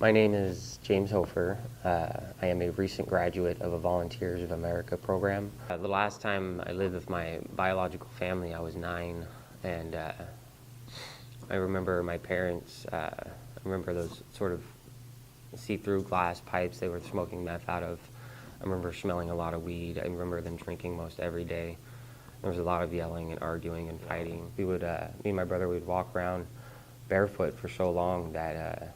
My name is James Hofer. I am a recent graduate of a Volunteers of America program. The last time I lived with my biological family, I was 9, and I remember my parents, I remember those sort of see-through glass pipes they were smoking meth out of. I remember smelling a lot of weed. I remember them drinking most every day. There was a lot of yelling and arguing and fighting. Me and my brother would walk around barefoot for so long that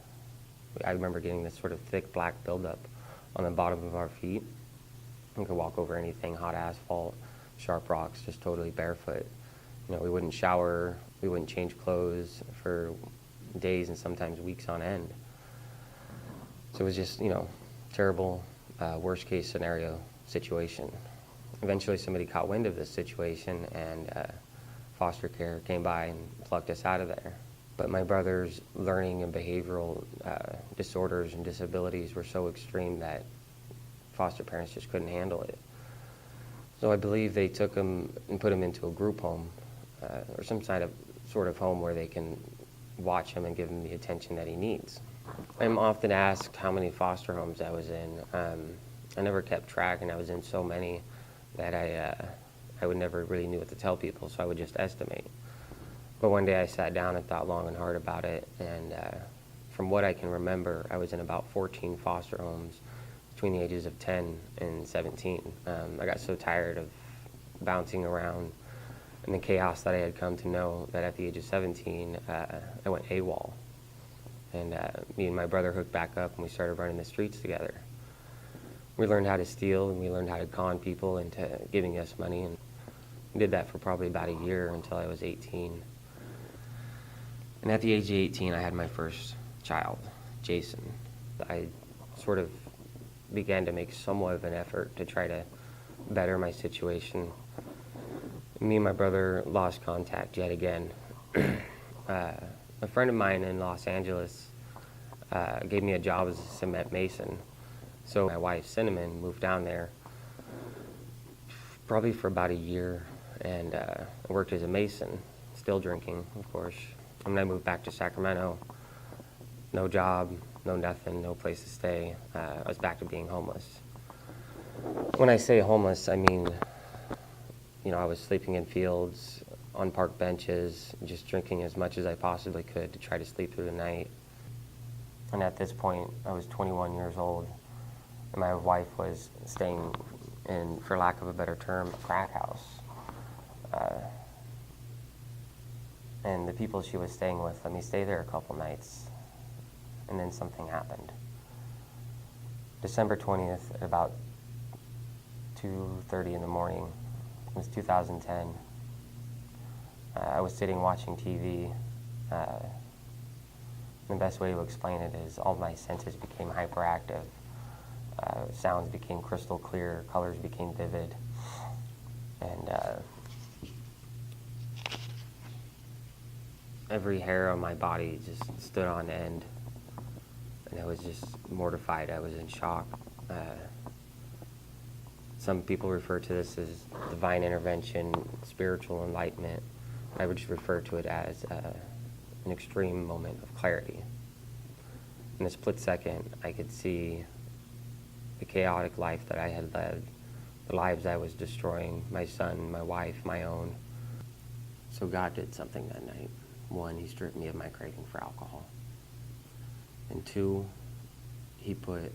I remember getting this sort of thick black buildup on the bottom of our feet. We could walk over anything, hot asphalt, sharp rocks, just totally barefoot. We wouldn't shower, we wouldn't change clothes for days and sometimes weeks on end. So it was just, terrible, worst case scenario situation. Eventually somebody caught wind of this situation and foster care came by and plucked us out of there. But my brother's learning and behavioral disorders and disabilities were so extreme that foster parents just couldn't handle it. So I believe they took him and put him into a group home or some sort of home where they can watch him and give him the attention that he needs. I'm often asked how many foster homes I was in. I never kept track, and I was in so many that I would never really knew what to tell people, so I would just estimate. But one day I sat down and thought long and hard about it, and from what I can remember, I was in about 14 foster homes between the ages of 10 and 17. I got so tired of bouncing around and the chaos that I had come to know that at the age of 17, I went AWOL. And me and my brother hooked back up and we started running the streets together. We learned how to steal and we learned how to con people into giving us money, and we did that for probably about a year until I was 18. And at the age of 18, I had my first child, Jason. I sort of began to make somewhat of an effort to try to better my situation. Me and my brother lost contact yet again. A friend of mine in Los Angeles gave me a job as a cement mason. So my wife, Cinnamon, moved down there probably for about a year, and I worked as a mason, still drinking, of course. And when I moved back to Sacramento, no job, no nothing, no place to stay. I was back to being homeless. When I say homeless, I mean, I was sleeping in fields, on park benches, just drinking as much as I possibly could to try to sleep through the night. And at this point, I was 21 years old, and my wife was staying in, for lack of a better term, a crack house. And the people she was staying with let me stay there a couple nights, and then something happened. December 20th, at about 2:30 in the morning, it was 2010, I was sitting watching TV. The best way to explain it is all my senses became hyperactive. Sounds became crystal clear, colors became vivid, and every hair on my body just stood on end, and I was just mortified. I was in shock. Some people refer to this as divine intervention, spiritual enlightenment. I would just refer to it as an extreme moment of clarity. In a split second, I could see the chaotic life that I had led, the lives I was destroying, my son, my wife, my own. So God did something that night. 1, he stripped me of my craving for alcohol. And 2, he put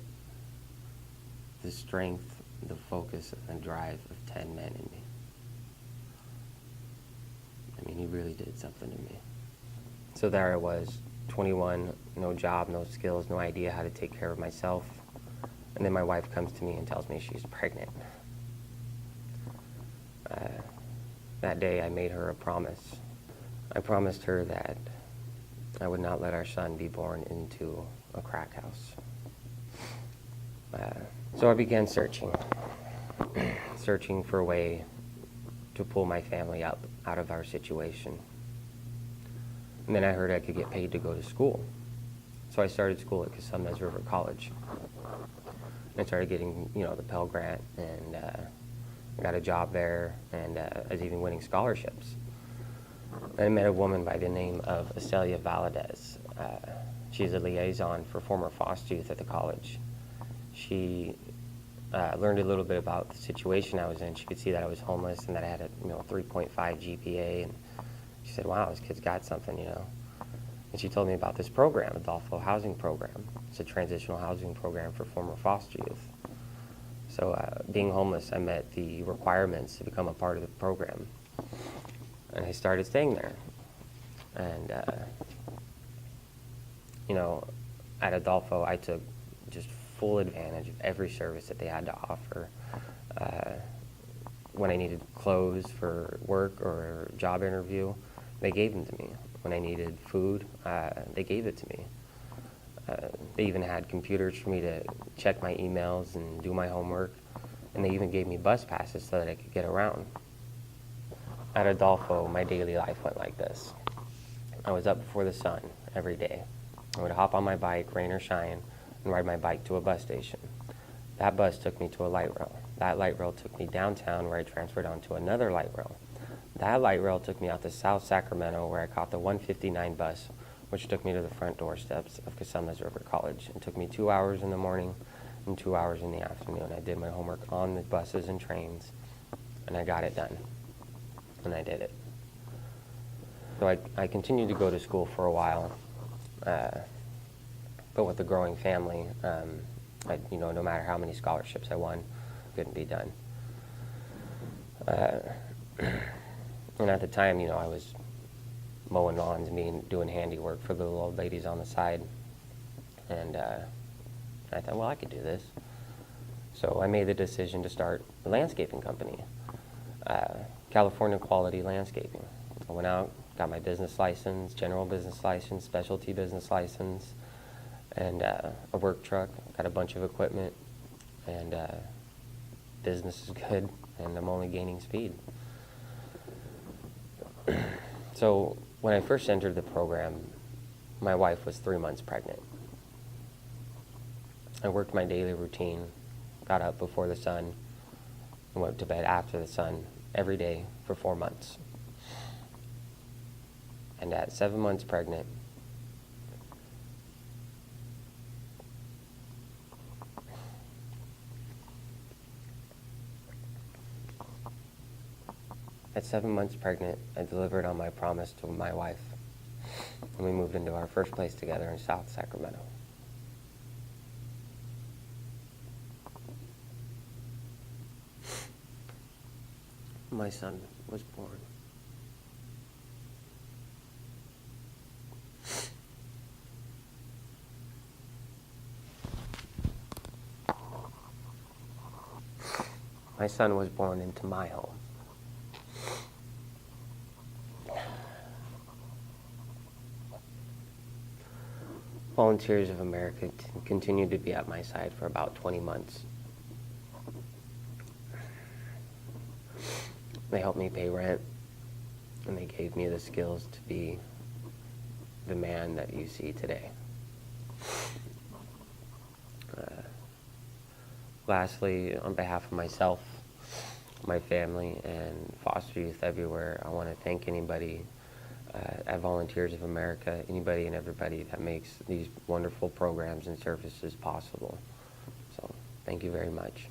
the strength, the focus, and the drive of 10 men in me. I mean, he really did something to me. So there I was, 21, no job, no skills, no idea how to take care of myself. And then my wife comes to me and tells me she's pregnant. That day I made her a promise. I promised her that I would not let our son be born into a crack house. So I began searching for a way to pull my family up out of our situation. And then I heard I could get paid to go to school. So I started school at Cosumnes River College. And I started getting, the Pell Grant, and I got a job there, and I was even winning scholarships. And I met a woman by the name of Acelia Valadez. She She's a liaison for former foster youth at the college. She learned a little bit about the situation I was in. She could see that I was homeless and that I had a 3.5 GPA, and she said, "Wow, this kid's got something, you know." And she told me about this program, Adolfo Housing Program. It's a transitional housing program for former foster youth. So being homeless, I met the requirements to become a part of the program, and I started staying there. And at Adolfo, I took just full advantage of every service that they had to offer. When I needed clothes for work or a job interview, they gave them to me. When I needed food, they gave it to me. They even had computers for me to check my emails and do my homework, and they even gave me bus passes so that I could get around. At Adolfo, my daily life went like this. I was up before the sun every day. I would hop on my bike, rain or shine, and ride my bike to a bus station. That bus took me to a light rail. That light rail took me downtown, where I transferred onto another light rail. That light rail took me out to South Sacramento, where I caught the 159 bus, which took me to the front doorsteps of Casamas River College. It took me 2 hours in the morning and 2 hours in the afternoon. I did my homework on the buses and trains, and I got it done, and I did it. So I continued to go to school for a while, but with a growing family, no matter how many scholarships I won, couldn't be done. And at the time, I was mowing lawns and doing handiwork for the little old ladies on the side. And I thought, well, I could do this. So I made the decision to start a landscaping company, California Quality Landscaping. I went out, got my business license, general business license, specialty business license, and a work truck. Got a bunch of equipment, and business is good, and I'm only gaining speed. So when I first entered the program, my wife was 3 months pregnant. I worked my daily routine, got up before the sun, and went to bed after the sun every day for 4 months. And at 7 months pregnant, I delivered on my promise to my wife, and we moved into our first place together in South Sacramento. My son was born. My son was born into my home. Volunteers of America continued to be at my side for about 20 months. They helped me pay rent, and they gave me the skills to be the man that you see today. Lastly, on behalf of myself, my family, and foster youth everywhere, I want to thank anybody at Volunteers of America, anybody and everybody that makes these wonderful programs and services possible. So, thank you very much.